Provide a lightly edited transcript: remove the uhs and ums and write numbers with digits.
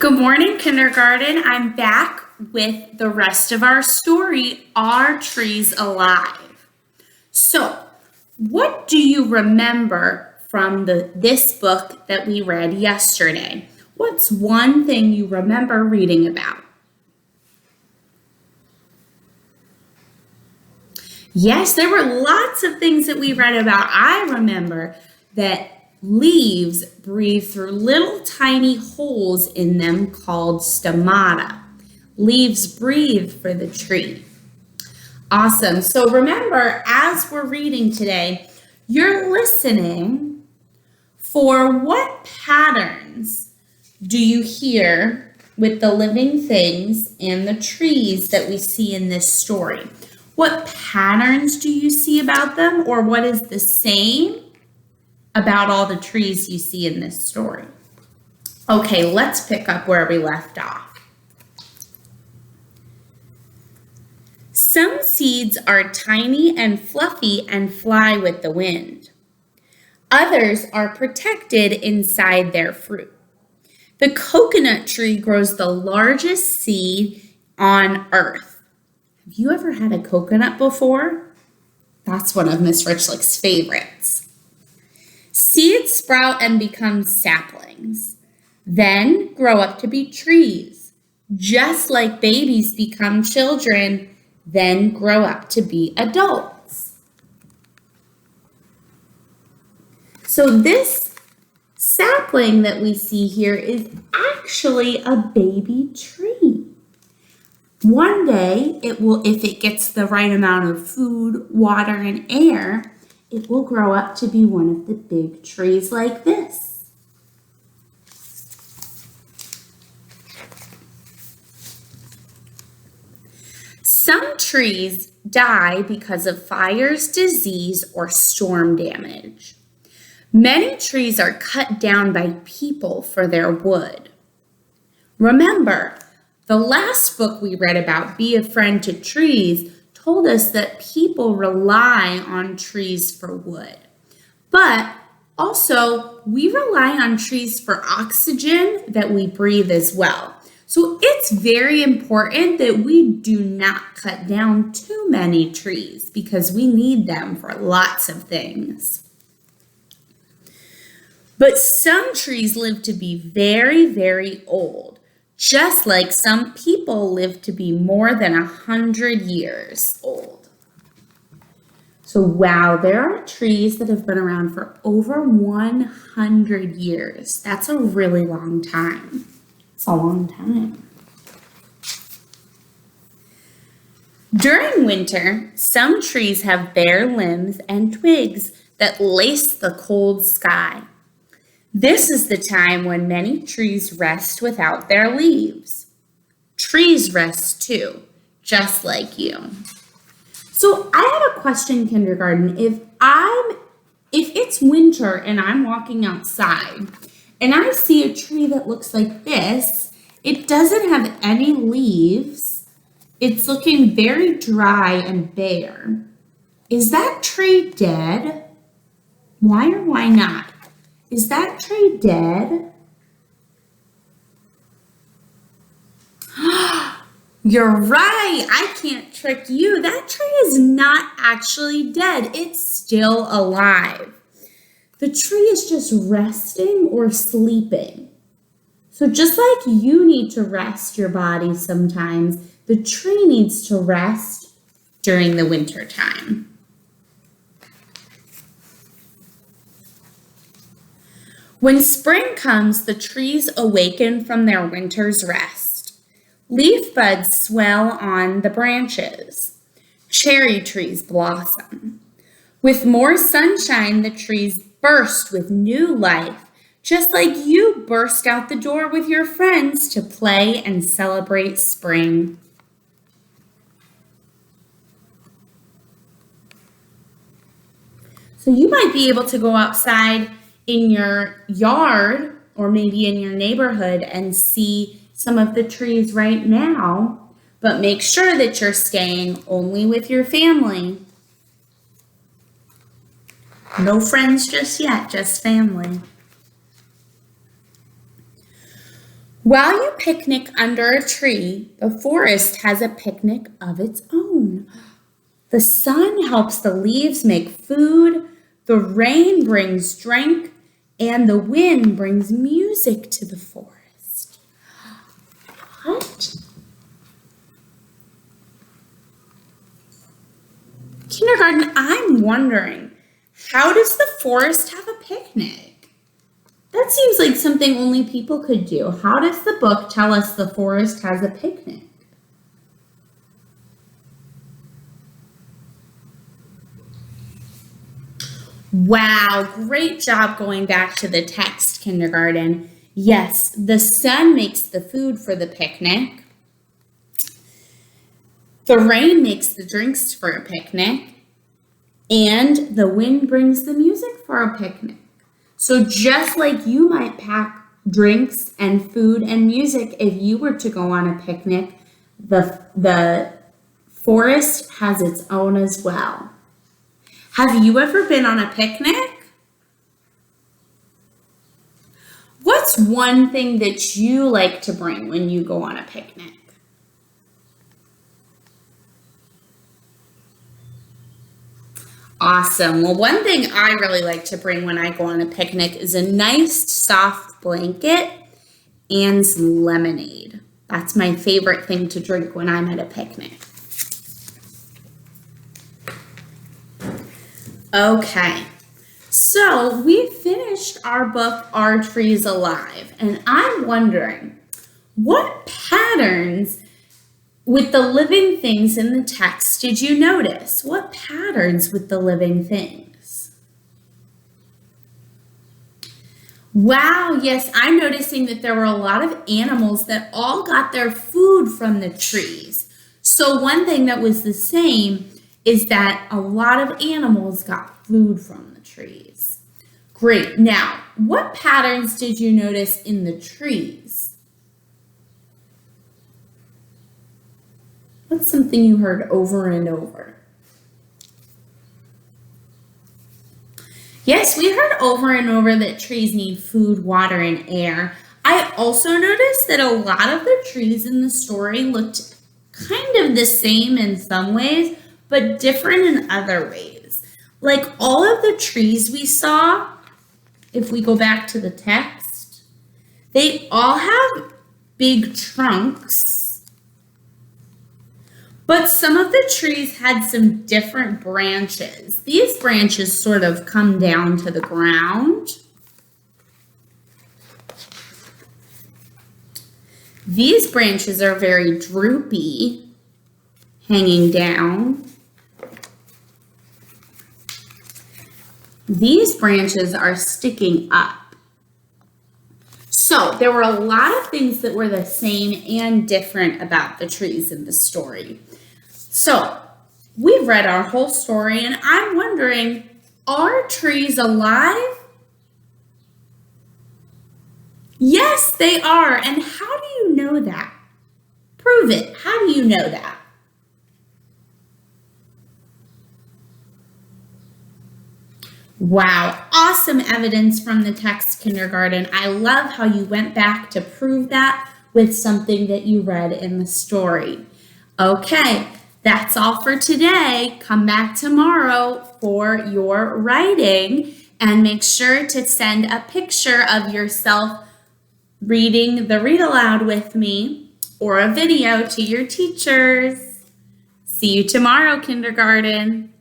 Good morning, kindergarten. I'm back with the rest of our story, Are Trees Alive? So, what do you remember from this book that we read yesterday? What's one thing you remember reading about? Yes, there were lots of things that we read about. I remember that leaves breathe through little tiny holes in them called stomata. Leaves breathe for the tree. Awesome. So remember, as we're reading today, you're listening for what patterns do you hear with the living things and the trees that we see in this story? What patterns do you see about them, or what is the same about all the trees you see in this story? Okay, let's pick up where we left off. Some seeds are tiny and fluffy and fly with the wind. Others are protected inside their fruit. The coconut tree grows the largest seed on earth. Have you ever had a coconut before? That's one of Miss Richlick's favorites. Seeds sprout and become saplings, then grow up to be trees, just like babies become children, then grow up to be adults. So this sapling that we see here is actually a baby tree. One day, if it gets the right amount of food, water, and air, it will grow up to be one of the big trees like this. Some trees die because of fires, disease, or storm damage. Many trees are cut down by people for their wood. Remember, the last book we read about, Be a Friend to Trees, told us that people rely on trees for wood. But also, we rely on trees for oxygen that we breathe as well. So it's very important that we do not cut down too many trees because we need them for lots of things. But some trees live to be very, very old, just like some people live to be more than 100 years old. So wow, there are trees that have been around for over 100 years. That's a really long time. It's a long time. During winter, some trees have bare limbs and twigs that lace the cold sky. This is the time when many trees rest without their leaves. Trees rest too, just like you. So I have a question, kindergarten. If it's winter and I'm walking outside and I see a tree that looks like this, it doesn't have any leaves. It's looking very dry and bare. Is that tree dead? Why or why not? Is that tree dead? You're right. I can't trick you. That tree is not actually dead. It's still alive. The tree is just resting or sleeping. So just like you need to rest your body sometimes, the tree needs to rest during the winter time. When spring comes, the trees awaken from their winter's rest. Leaf buds swell on the branches. Cherry trees blossom. With more sunshine, the trees burst with new life, just like you burst out the door with your friends to play and celebrate spring. So you might be able to go outside in your yard or maybe in your neighborhood and see some of the trees right now, but make sure that you're staying only with your family. No friends just yet, just family. While you picnic under a tree, the forest has a picnic of its own. The sun helps the leaves make food, the rain brings drink, and the wind brings music to the forest. What? Kindergarten, I'm wondering, how does the forest have a picnic? That seems like something only people could do. How does the book tell us the forest has a picnic? Wow, great job going back to the text, Kindergarten. Yes, the sun makes the food for the picnic. The rain makes the drinks for a picnic. And the wind brings the music for a picnic. So just like you might pack drinks and food and music if you were to go on a picnic, the forest has its own as well. Have you ever been on a picnic? What's one thing that you like to bring when you go on a picnic? Awesome. Well, one thing I really like to bring when I go on a picnic is a nice soft blanket and some lemonade. That's my favorite thing to drink when I'm at a picnic. Okay, so we finished our book, Are Trees Alive? And I'm wondering, what patterns with the living things in the text did you notice? What patterns with the living things? Wow, yes, I'm noticing that there were a lot of animals that all got their food from the trees. So one thing that was the same is that a lot of animals got food from the trees. Great. Now, what patterns did you notice in the trees? What's something you heard over and over? Yes, we heard over and over that trees need food, water, and air. I also noticed that a lot of the trees in the story looked kind of the same in some ways, but different in other ways. Like all of the trees we saw, if we go back to the text, they all have big trunks, but some of the trees had some different branches. These branches sort of come down to the ground. These branches are very droopy, hanging down. These branches are sticking up. So there were a lot of things that were the same and different about the trees in the story. So we've read our whole story and I'm wondering, are trees alive? Yes, they are. And how do you know that? Prove it. How do you know that? Wow, awesome evidence from the text, Kindergarten. I love how you went back to prove that with something that you read in the story. Okay, that's all for today. Come back tomorrow for your writing and make sure to send a picture of yourself reading the read aloud with me or a video to your teachers. See you tomorrow, Kindergarten.